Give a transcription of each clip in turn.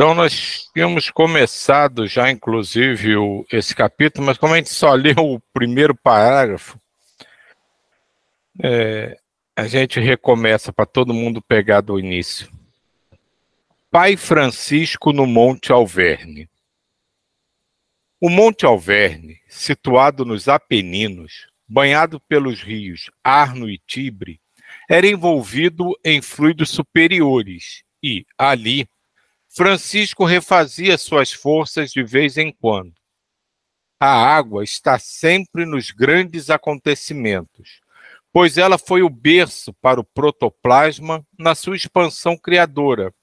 Então, nós tínhamos começado já, inclusive, esse capítulo, mas como a gente só leu o primeiro parágrafo, a gente recomeça para todo mundo pegar do início. Pai Francisco no Monte Alverne. O Monte Alverne, situado nos Apeninos, banhado pelos rios Arno e Tibre, era envolvido em fluidos superiores e, ali, Francisco refazia suas forças de vez em quando. A água está sempre nos grandes acontecimentos, pois ela foi o berço para o protoplasma na sua expansão criadora,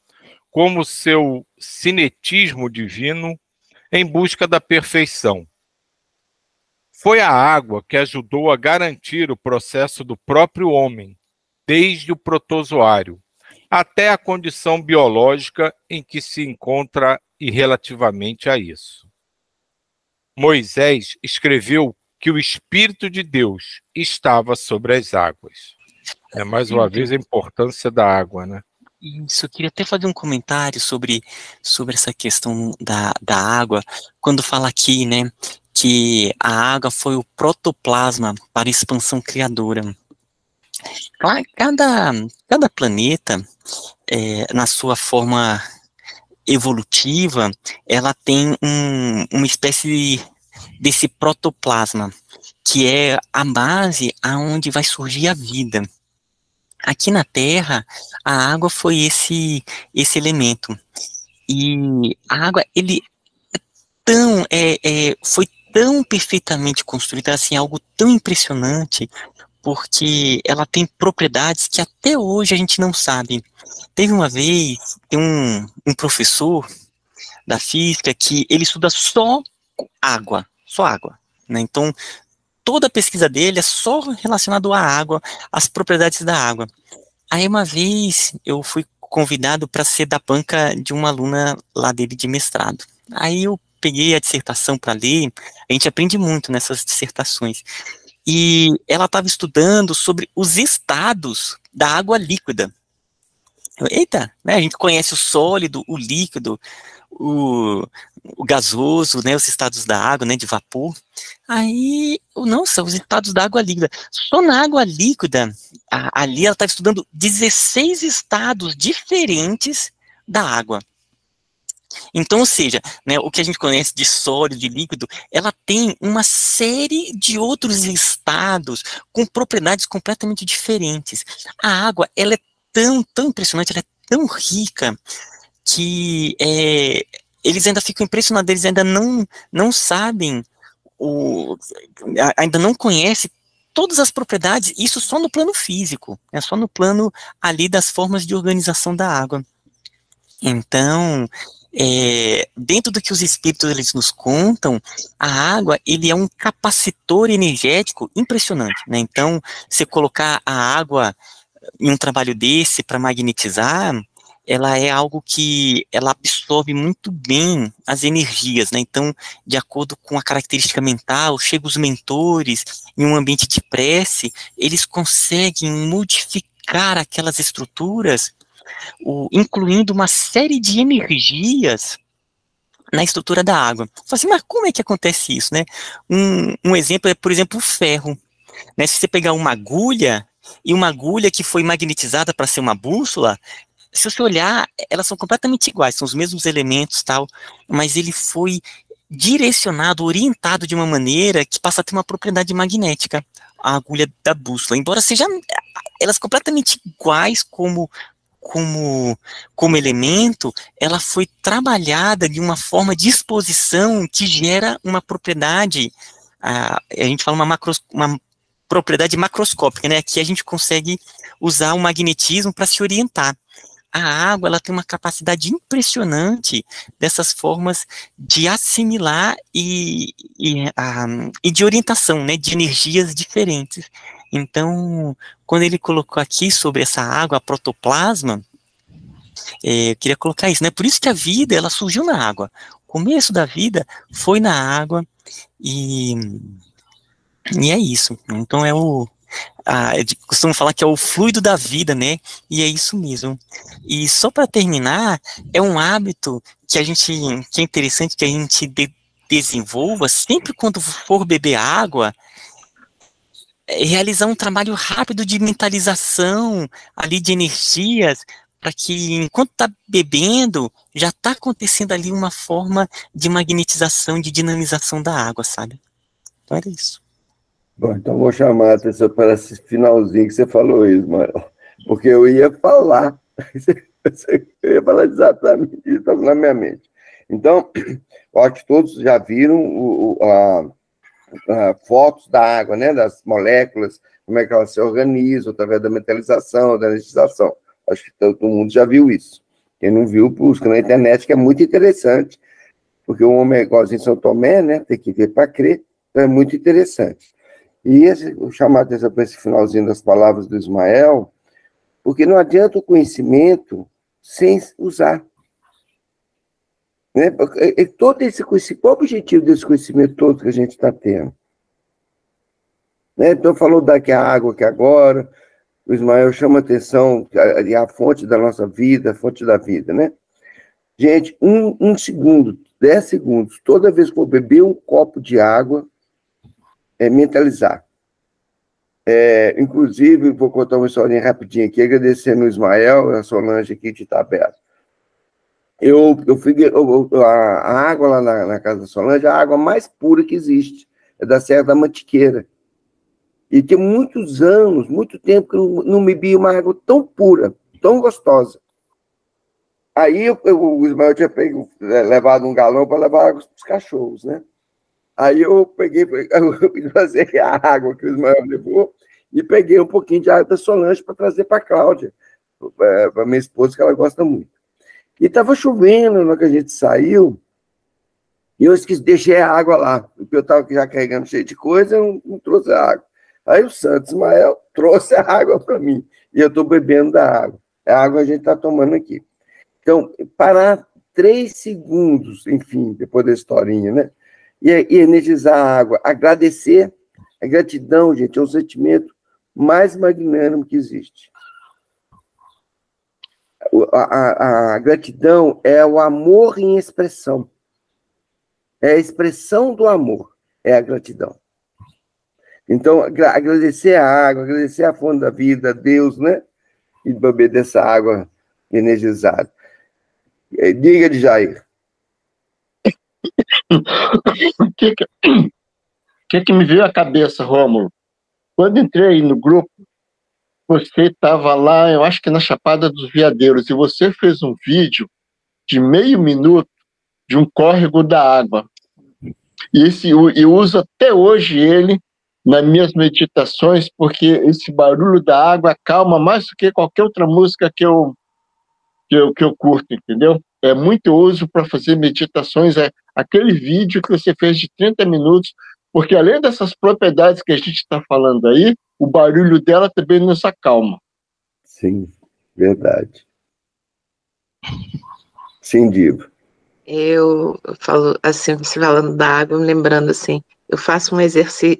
como seu cinetismo divino em busca da perfeição. Foi a água que ajudou a garantir o processo do próprio homem, desde o protozoário até a condição biológica em que se encontra e relativamente a isso. Moisés escreveu que o Espírito de Deus estava sobre as águas. Mais uma vez a importância da água, né? Isso, eu queria até fazer um comentário sobre essa questão da água, quando fala aqui, né, que a água foi o protoplasma para a expansão criadora. Cada planeta, na sua forma evolutiva, ela tem uma espécie desse protoplasma, que é a base aonde vai surgir a vida. Aqui na Terra, a água foi esse elemento. E a água, foi tão perfeitamente construída, assim, algo tão impressionante, porque ela tem propriedades que até hoje a gente não sabe. Teve uma vez, tem um professor da física que ele estuda só água, né? Então, toda a pesquisa dele é só relacionado à água, às propriedades da água. Aí uma vez eu fui convidado para ser da banca de uma aluna lá dele de mestrado. Aí eu peguei a dissertação para ler, a gente aprende muito nessas dissertações. E ela estava estudando sobre os estados da água líquida. Eita, né, a gente conhece o sólido, o líquido, o gasoso, né, os estados da água, né, de vapor. Aí, nossa, os estados da água líquida. Só na água líquida, ali ela estava estudando 16 estados diferentes da água. Então, ou seja, né, o que a gente conhece de sólido, de líquido, ela tem uma série de outros estados com propriedades completamente diferentes. A água, ela é tão impressionante, ela é tão rica, que eles ainda ficam impressionados, eles ainda não sabem, ainda não conhecem todas as propriedades, isso só no plano físico, só no plano ali das formas de organização da água. Então, dentro do que os espíritos eles nos contam, a água, ele é um capacitor energético impressionante, né? Então, você colocar a água em um trabalho desse para magnetizar, ela é algo que ela absorve muito bem as energias, né? Então, de acordo com a característica mental, chegam os mentores em um ambiente de prece, eles conseguem modificar aquelas estruturas, incluindo uma série de energias na estrutura da água. Fala assim, mas como é que acontece isso, né? Um exemplo é, por exemplo, o ferro. Né? Se você pegar uma agulha, e uma agulha que foi magnetizada para ser uma bússola, se você olhar, elas são completamente iguais, são os mesmos elementos, tal, mas ele foi direcionado, orientado de uma maneira que passa a ter uma propriedade magnética, a agulha da bússola, embora sejam elas completamente iguais como elemento, ela foi trabalhada de uma forma de exposição que gera uma propriedade, a gente fala uma propriedade macroscópica, né? Aqui a gente consegue usar o magnetismo para se orientar. A água, ela tem uma capacidade impressionante dessas formas de assimilar e de orientação, né, de energias diferentes. Então, quando ele colocou aqui sobre essa água, a protoplasma, eu queria colocar isso, né, por isso que a vida, ela surgiu na água. O começo da vida foi na água e é isso. Então, Costumo falar que é o fluido da vida, né? E é isso mesmo. E só para terminar, é um hábito que que é interessante que a gente desenvolva sempre quando for beber água, realizar um trabalho rápido de mentalização, ali de energias, para que enquanto está bebendo, já está acontecendo ali uma forma de magnetização, de dinamização da água, sabe? Então era isso. Bom, então vou chamar a atenção para esse finalzinho que você falou, Ismael, porque eu ia falar, eu ia falar exatamente isso, estava na minha mente. Então, eu acho que todos já viram fotos da água, né, das moléculas, como é que elas se organizam através da metalização, da energização. Acho que todo mundo já viu isso. Quem não viu, busca na internet, que é muito interessante, porque o homem é igualzinho São Tomé, né, tem que ver para crer, então é muito interessante. E eu chamar a atenção para esse finalzinho das palavras do Ismael, porque não adianta o conhecimento sem usar. Né? Todo esse conhecimento, qual o objetivo desse conhecimento todo que a gente está tendo? Né? Então, falou daqui a água que agora, o Ismael chama a atenção, a fonte da nossa vida, a fonte da vida, né? Gente, um segundo, 10 segundos, toda vez que for beber um copo de água, mentalizar. Inclusive, vou contar uma historinha rapidinho aqui, agradecendo o Ismael, a Solange aqui de Itabera. A água lá na casa da Solange é a água mais pura que existe, é da Serra da Mantiqueira. E tem muitos anos, muito tempo que eu não bebi uma água tão pura, tão gostosa. Aí o Ismael tinha levado um galão para levar água para os cachorros, né? Aí eu pedi fazer a água que o Ismael levou e peguei um pouquinho de água da Solange para trazer para a Cláudia, para minha esposa, que ela gosta muito. E estava chovendo na hora que a gente saiu, e eu deixei a água lá, porque eu estava já carregando cheio de coisa, eu não trouxe a água. Aí o Santos Ismael trouxe a água para mim, e eu estou bebendo da água. A água a gente está tomando aqui. Então, parar 3 segundos, enfim, depois da historinha, né? E energizar a água, agradecer. A gratidão, gente, é o sentimento mais magnânimo que existe. A gratidão é o amor em expressão. É a expressão do amor, é a gratidão. Então, agradecer a água, agradecer a fonte da vida, a Deus, né? E beber dessa água energizada. Diga, de Jair. O que me veio à cabeça, Rômulo? Quando entrei no grupo, você estava lá, eu acho que na Chapada dos Veadeiros, e você fez um vídeo de meio minuto de um córrego da água. E eu uso até hoje ele nas minhas meditações, porque esse barulho da água acalma mais do que qualquer outra música que eu curto, entendeu? É muito uso para fazer meditações, aquele vídeo que você fez de 30 minutos, porque além dessas propriedades que a gente está falando aí, o barulho dela também nos acalma. Sim, verdade. Sim, Diva. Eu falo assim, você falando da água, me lembrando assim, eu faço exercício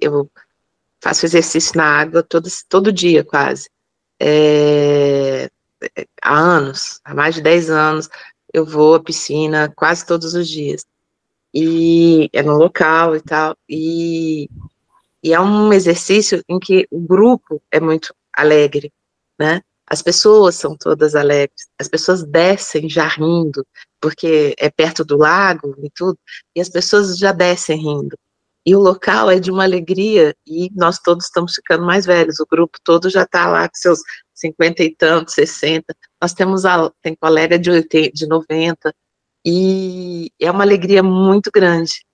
na água todo dia, quase. Há anos, há mais de 10 anos, eu vou à piscina quase todos os dias. E é no local e tal, e é um exercício em que o grupo é muito alegre, né? As pessoas são todas alegres, as pessoas descem já rindo, porque é perto do lago e tudo, e as pessoas já descem rindo. E o local é de uma alegria, e nós todos estamos ficando mais velhos, o grupo todo já está lá com seus 50 e tantos, 60, nós tem colega de 80, de 90, e é uma alegria muito grande.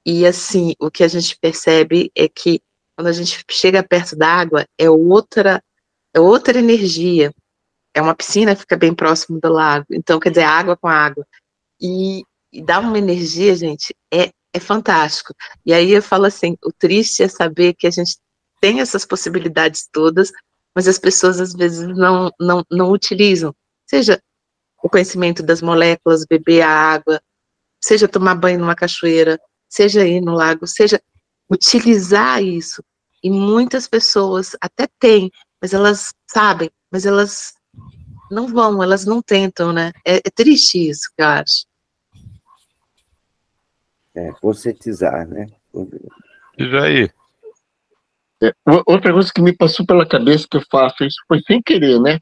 E assim, o que a gente percebe é que quando a gente chega perto da água, é outra energia. É uma piscina que fica bem próximo do lago, então quer dizer, água com água. E dá uma energia, gente, é fantástico. E aí eu falo assim, o triste é saber que a gente tem essas possibilidades todas, mas as pessoas às vezes não utilizam. Seja o conhecimento das moléculas, beber a água, seja tomar banho numa cachoeira, seja ir no lago, seja utilizar isso E muitas pessoas até têm, mas elas sabem, mas elas não vão, elas não tentam, né? É triste isso, que eu acho. Conscientizar, né? E aí? Outra coisa que me passou pela cabeça que eu faço, isso foi sem querer, né?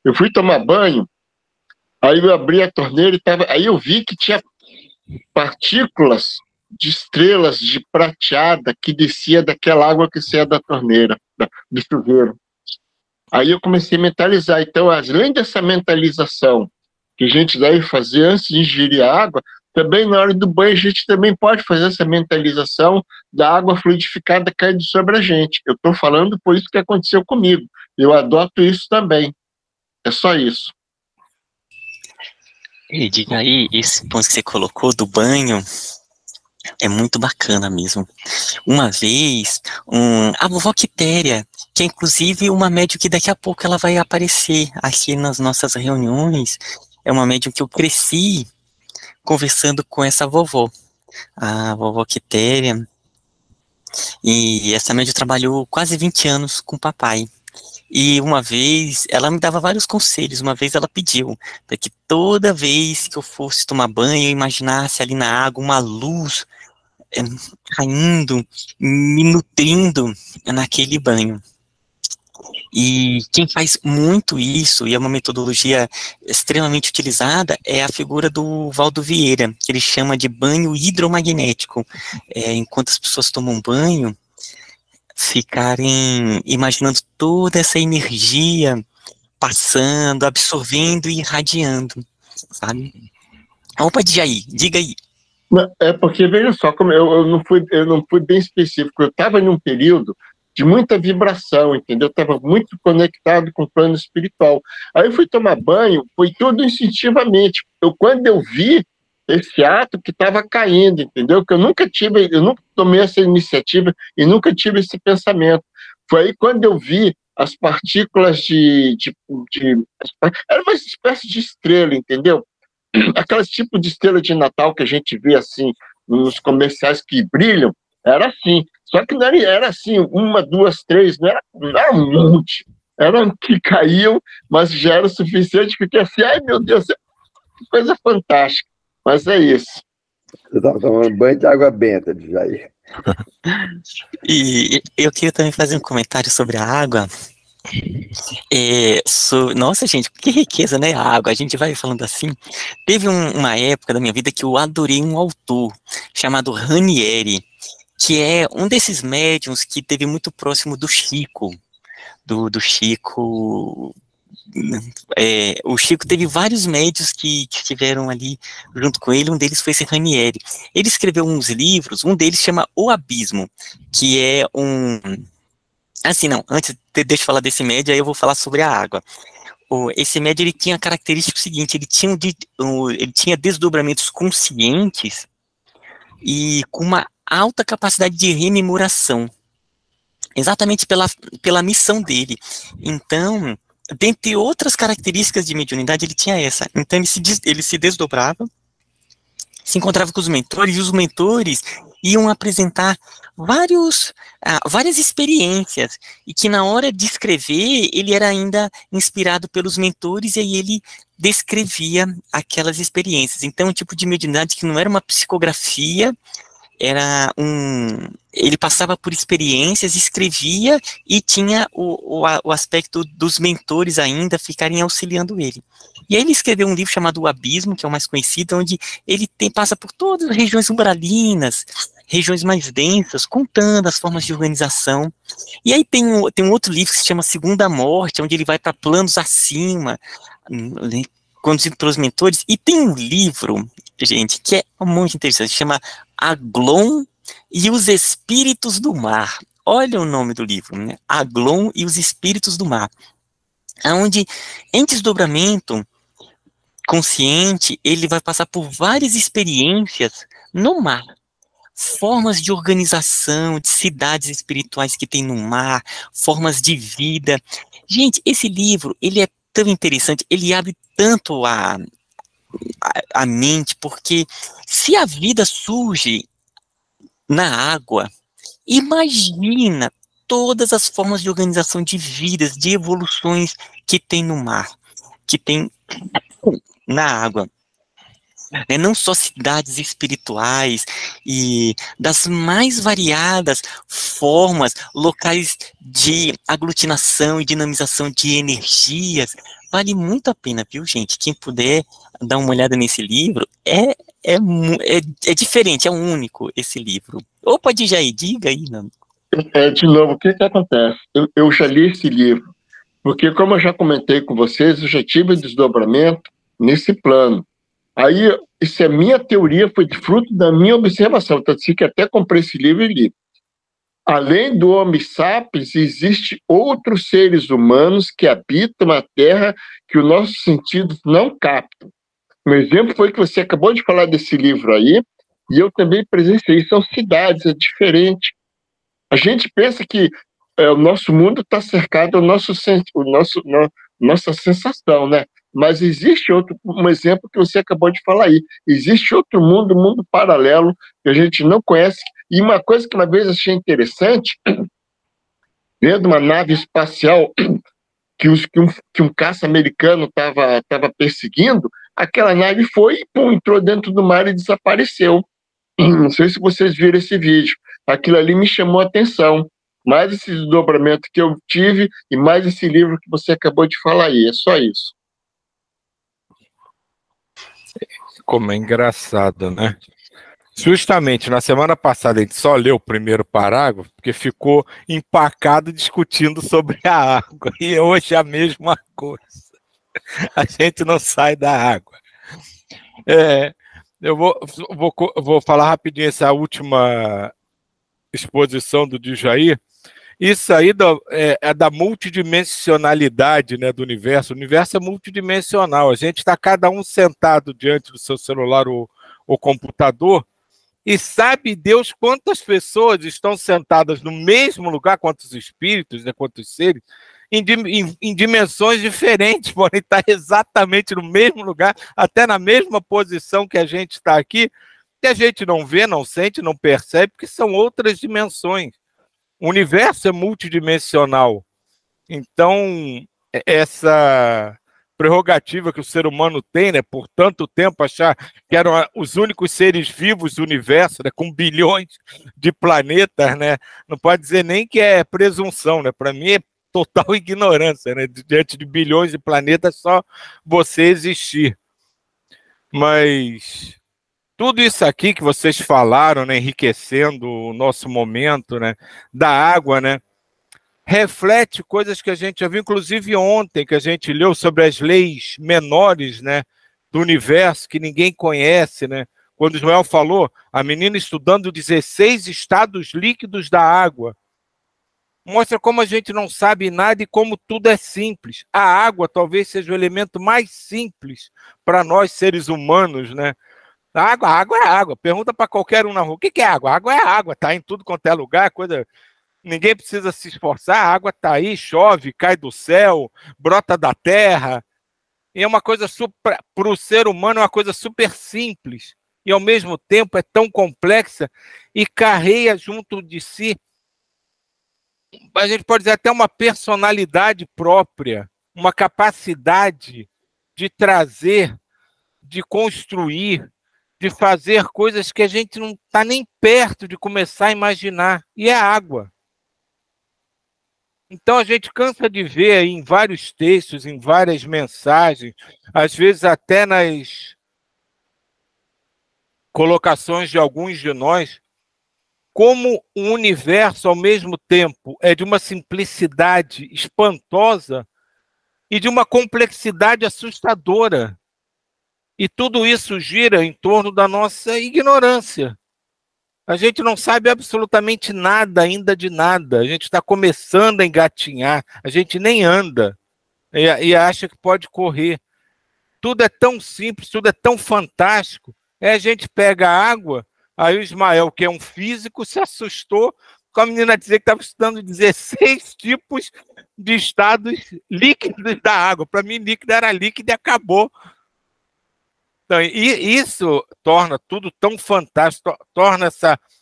Eu fui tomar banho, aí eu abri a torneira aí eu vi que tinha partículas de estrelas de prateada que descia daquela água que saía da torneira, do chuveiro. Aí eu comecei a mentalizar. Então, além dessa mentalização que a gente deve fazer antes de ingerir a água, também na hora do banho a gente também pode fazer essa mentalização da água fluidificada caindo sobre a gente. Eu estou falando por isso que aconteceu comigo. Eu adoto isso também. É só isso. E diga aí, esse ponto que você colocou do banho é muito bacana mesmo. Uma vez, a vovó Quitéria, que é inclusive uma médium que daqui a pouco ela vai aparecer aqui nas nossas reuniões, é uma médium que eu cresci conversando com essa vovó, a vovó Quitéria, e essa médium trabalhou quase 20 anos com o papai. E uma vez, ela me dava vários conselhos. Uma vez ela pediu para que toda vez que eu fosse tomar banho, eu imaginasse ali na água uma luz caindo, me nutrindo naquele banho. E quem faz muito isso, e é uma metodologia extremamente utilizada, é a figura do Valdo Vieira, que ele chama de banho hidromagnético. Enquanto as pessoas tomam banho, ficarem imaginando toda essa energia passando, absorvendo e irradiando, sabe? Opa, diga aí. É porque, veja só, como eu não fui bem específico, eu estava em um período de muita vibração, entendeu? Eu estava muito conectado com o plano espiritual. Aí eu fui tomar banho, foi tudo instintivamente. Quando eu vi esse ato que estava caindo, entendeu? Que eu nunca tomei essa iniciativa e nunca tive esse pensamento. Foi aí quando eu vi as partículas era uma espécie de estrela, entendeu? Aquelas tipo de estrela de Natal que a gente vê assim nos comerciais que brilham, era assim. Só que não era assim, uma, duas, três, não era um monte. Eram que caíam, mas já era o suficiente, porque assim, ai meu Deus, que coisa fantástica. Mas é isso. Eu estava tomando banho de água benta, de Jair. E eu queria também fazer um comentário sobre a água. Nossa, gente, que riqueza, né? A água, a gente vai falando assim. Teve uma época da minha vida que eu adorei um autor chamado Ranieri, que é um desses médiums que teve muito próximo do Chico. Do Chico. O Chico teve vários médios que estiveram ali junto com ele, um deles foi esse Ranieri. Ele escreveu uns livros, um deles chama O Abismo, que é assim, não, antes, deixa eu falar desse médio, aí eu vou falar sobre a água. Esse médio, ele tinha a característica seguinte, ele tinha desdobramentos conscientes e com uma alta capacidade de rememoração, exatamente pela missão dele. Então, dentre outras características de mediunidade, ele tinha essa. Então, ele se desdobrava, se encontrava com os mentores, e os mentores iam apresentar várias experiências, e que na hora de escrever, ele era ainda inspirado pelos mentores, e aí ele descrevia aquelas experiências. Então, um tipo de mediunidade que não era uma psicografia, ele passava por experiências, escrevia, e tinha o aspecto dos mentores ainda ficarem auxiliando ele. E aí ele escreveu um livro chamado O Abismo, que é o mais conhecido, onde ele passa por todas as regiões umbralinas, regiões mais densas, contando as formas de organização. E aí tem um outro livro que se chama Segunda Morte, onde ele vai para planos acima, conduzido pelos mentores. E tem um livro, gente, que é muito interessante, chama Aglon e os Espíritos do Mar. Olha o nome do livro, né? Aglon e os Espíritos do Mar. Onde, em desdobramento consciente, ele vai passar por várias experiências no mar. Formas de organização, de cidades espirituais que tem no mar, formas de vida. Gente, esse livro, ele é tão interessante, ele abre tanto a mente, porque se a vida surge na água, imagina todas as formas de organização de vidas, de evoluções que tem no mar, que tem na água. Não só cidades espirituais e das mais variadas formas, locais de aglutinação e dinamização de energias. Vale muito a pena, viu, gente? Quem puder dar uma olhada nesse livro, é diferente, é único esse livro. Ou pode já ir, diga aí, Nando. De novo, o que acontece? Eu já li esse livro, porque como eu já comentei com vocês, eu já tive desdobramento nesse plano. Aí, isso é minha teoria, foi de fruto da minha observação, tanto assim que até comprei esse livro e li. Além do Homo sapiens, existem outros seres humanos que habitam a Terra que os nossos sentidos não captam. Um exemplo foi que você acabou de falar desse livro aí, e eu também presenciei, são cidades, é diferente. A gente pensa que o nosso mundo está cercado ao nossa sensação, né? Mas existe um exemplo que você acabou de falar aí. Existe outro mundo, um mundo paralelo, que a gente não conhece. E uma coisa que uma vez achei interessante, vendo uma nave espacial que um caça americano estava perseguindo, aquela nave foi e entrou dentro do mar e desapareceu. Não sei se vocês viram esse vídeo. Aquilo ali me chamou a atenção. Mais esse desdobramento que eu tive e mais esse livro que você acabou de falar aí. É só isso. Como é engraçado, né? Justamente, na semana passada a gente só leu o primeiro parágrafo, porque ficou empacado discutindo sobre a água, e hoje é a mesma coisa. A gente não sai da água. Eu vou falar rapidinho essa última exposição do Djaí. Isso aí é da multidimensionalidade, né, do universo. O universo é multidimensional. A gente está cada um sentado diante do seu celular ou computador e sabe Deus quantas pessoas estão sentadas no mesmo lugar, quantos espíritos, né, quantos seres, em dimensões diferentes, podem estar exatamente no mesmo lugar, até na mesma posição que a gente está aqui, que a gente não vê, não sente, não percebe, porque são outras dimensões. O universo é multidimensional. Então, essa prerrogativa que o ser humano tem, né, por tanto tempo achar que eram os únicos seres vivos do universo, né, com bilhões de planetas, né, não pode dizer nem que é presunção, né, para mim é total ignorância, né, diante de bilhões de planetas só você existir. Mas tudo isso aqui que vocês falaram, né, enriquecendo o nosso momento, né, da água, né, reflete coisas que a gente já viu, inclusive ontem, que a gente leu sobre as leis menores, né, do universo, que ninguém conhece, né? Quando o Joel falou, a menina estudando 16 estados líquidos da água. Mostra como a gente não sabe nada e como tudo é simples. A água talvez seja o elemento mais simples para nós, seres humanos, né? Água é água. Pergunta para qualquer um na rua, o que é água? Água é água, tá em tudo quanto é lugar, coisa... Ninguém precisa se esforçar, a água está aí, chove, cai do céu, brota da terra. E é uma coisa para o ser humano, é uma coisa super simples. E ao mesmo tempo é tão complexa e carrega junto de si, a gente pode dizer até uma personalidade própria, uma capacidade de trazer, de construir, de fazer coisas que a gente não está nem perto de começar a imaginar. E é a água. Então, a gente cansa de ver aí em vários textos, em várias mensagens, às vezes até nas colocações de alguns de nós, como o universo, ao mesmo tempo, é de uma simplicidade espantosa e de uma complexidade assustadora. E tudo isso gira em torno da nossa ignorância. A gente não sabe absolutamente nada ainda de nada. A gente está começando a engatinhar. A gente nem anda e acha que pode correr. Tudo é tão simples, tudo é tão fantástico. A gente pega a água, aí o Ismael, que é um físico, se assustou com a menina dizer que estava estudando 16 tipos de estados líquidos da água. Para mim, líquido era líquido e acabou. Então, e isso torna tudo tão fantástico, torna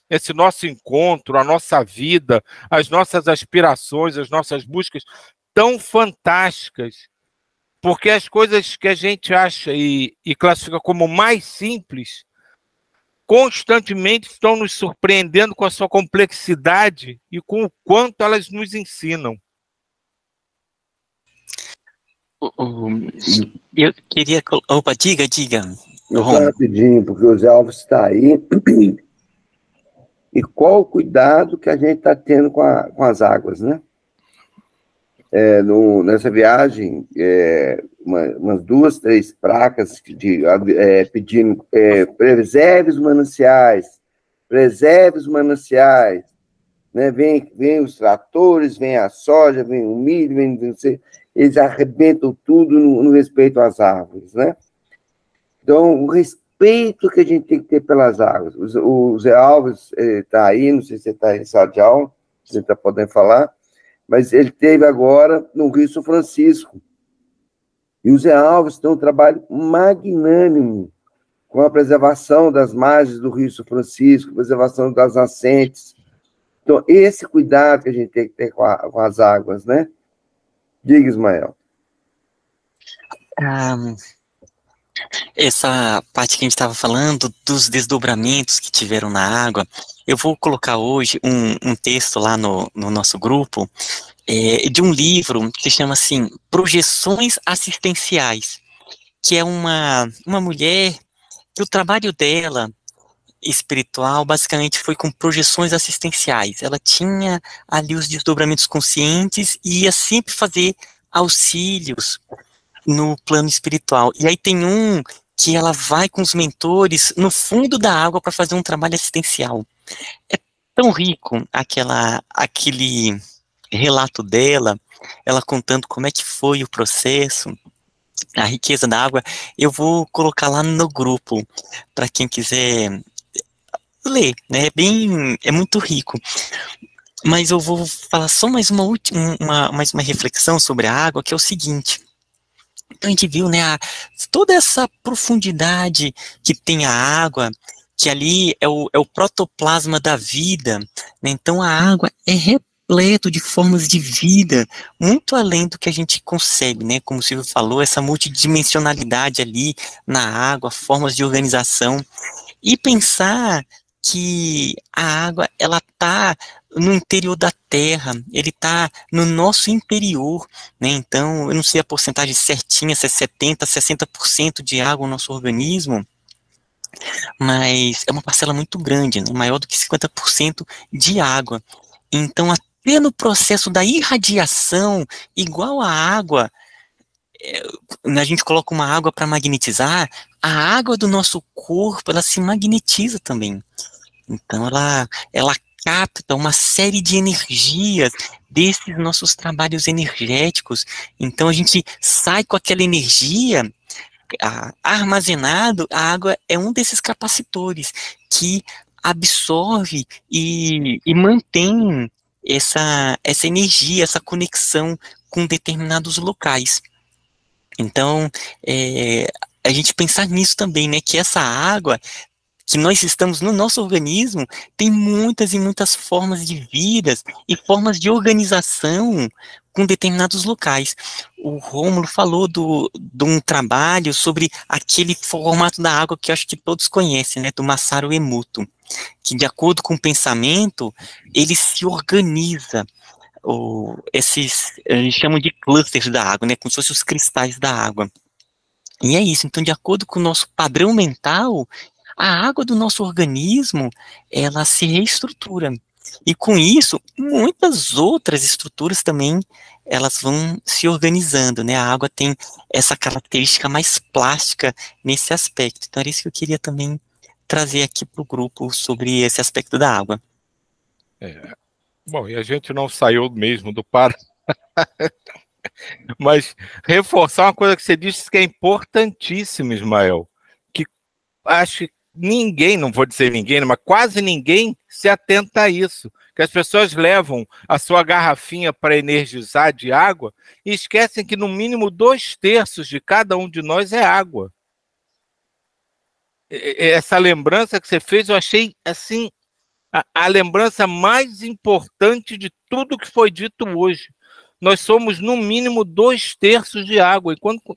esse nosso encontro, a nossa vida, as nossas aspirações, as nossas buscas tão fantásticas, porque as coisas que a gente acha e classifica como mais simples, constantemente estão nos surpreendendo com a sua complexidade e com o quanto elas nos ensinam. Eu queria... Opa, diga. Eu só rapidinho, porque o Zé Alves está aí. E qual o cuidado que a gente está tendo com as águas, né? Nessa viagem, umas 2, 3 placas pedindo preserve os mananciais, né? Vem os tratores, vem a soja, vem o milho, eles arrebentam tudo no respeito às árvores, né? Então, o respeito que a gente tem que ter pelas águas. O Zé Alves está aí, não sei se ele está em sala de aula, se ele está podendo falar, mas ele teve agora no Rio São Francisco. E o Zé Alves tem um trabalho magnânimo com a preservação das margens do Rio São Francisco, preservação das nascentes. Então, esse cuidado que a gente tem que ter com as águas, né? Diga, Ismael. Essa parte que a gente estava falando dos desdobramentos que tiveram na água, eu vou colocar hoje um texto lá no nosso grupo, de um livro que se chama assim, Projeções Assistenciais, que é uma mulher que o trabalho dela espiritual basicamente foi com projeções assistenciais. Ela tinha ali os desdobramentos conscientes e ia sempre fazer auxílios no plano espiritual. E aí tem um que ela vai com os mentores no fundo da água para fazer um trabalho assistencial. É tão rico aquele relato dela, ela contando como é que foi o processo, a riqueza da água. Eu vou colocar lá no grupo para quem quiser ler, né? É muito rico. Mas eu vou falar só mais uma reflexão sobre a água, que é o seguinte. Então a gente viu, né, toda essa profundidade que tem a água, que ali é o protoplasma da vida, né? Então a água é repleto de formas de vida, muito além do que a gente consegue, né? Como o Silvio falou, essa multidimensionalidade ali na água, formas de organização, e pensar que a água, ela está no interior da Terra, ele está no nosso interior, né? Então, eu não sei a porcentagem certinha, se é 70%, 60% de água no nosso organismo, mas é uma parcela muito grande, né? Maior do que 50% de água. Então, até no processo da irradiação, igual a água, a gente coloca uma água para magnetizar, a água do nosso corpo, ela se magnetiza também. Então, ela capta uma série de energias desses nossos trabalhos energéticos. Então, a gente sai com aquela energia armazenado. A água é um desses capacitores que absorve e mantém essa energia, essa conexão com determinados locais. Então, a gente pensar nisso também, né, que essa água que nós estamos no nosso organismo tem muitas e muitas formas de vidas e formas de organização com determinados locais. O Rômulo falou de um trabalho sobre aquele formato da água que eu acho que todos conhecem, né, do Masaru Emoto, que de acordo com o pensamento, ele se organiza. Eles chamam de clusters da água, né, como se fossem os cristais da água. E é isso, então de acordo com o nosso padrão mental, a água do nosso organismo, ela se reestrutura. E com isso, muitas outras estruturas também, elas vão se organizando, né? A água tem essa característica mais plástica nesse aspecto. Então era isso que eu queria também trazer aqui para o grupo sobre esse aspecto da água. Bom, e a gente não saiu mesmo do Pará. Mas reforçar uma coisa que você disse que é importantíssima, Ismael, que acho que ninguém, não vou dizer ninguém, mas quase ninguém se atenta a isso, que as pessoas levam a sua garrafinha para energizar de água e esquecem que no mínimo 2/3 de cada um de nós é água. essa lembrança que você fez, eu achei assim a lembrança mais importante de tudo que foi dito hoje. Nós somos, no mínimo, 2/3 de água.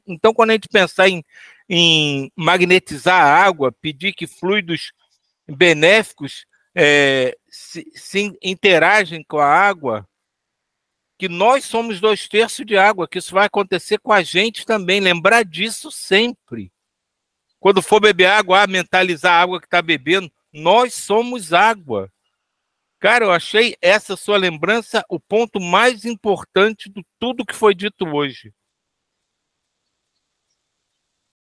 Então, quando a gente pensar em magnetizar a água, pedir que fluidos benéficos se interagem com a água, que nós somos 2/3 de água, que isso vai acontecer com a gente também. Lembrar disso sempre. Quando for beber água, mentalizar a água que está bebendo, nós somos água. Cara, eu achei essa sua lembrança o ponto mais importante de tudo que foi dito hoje.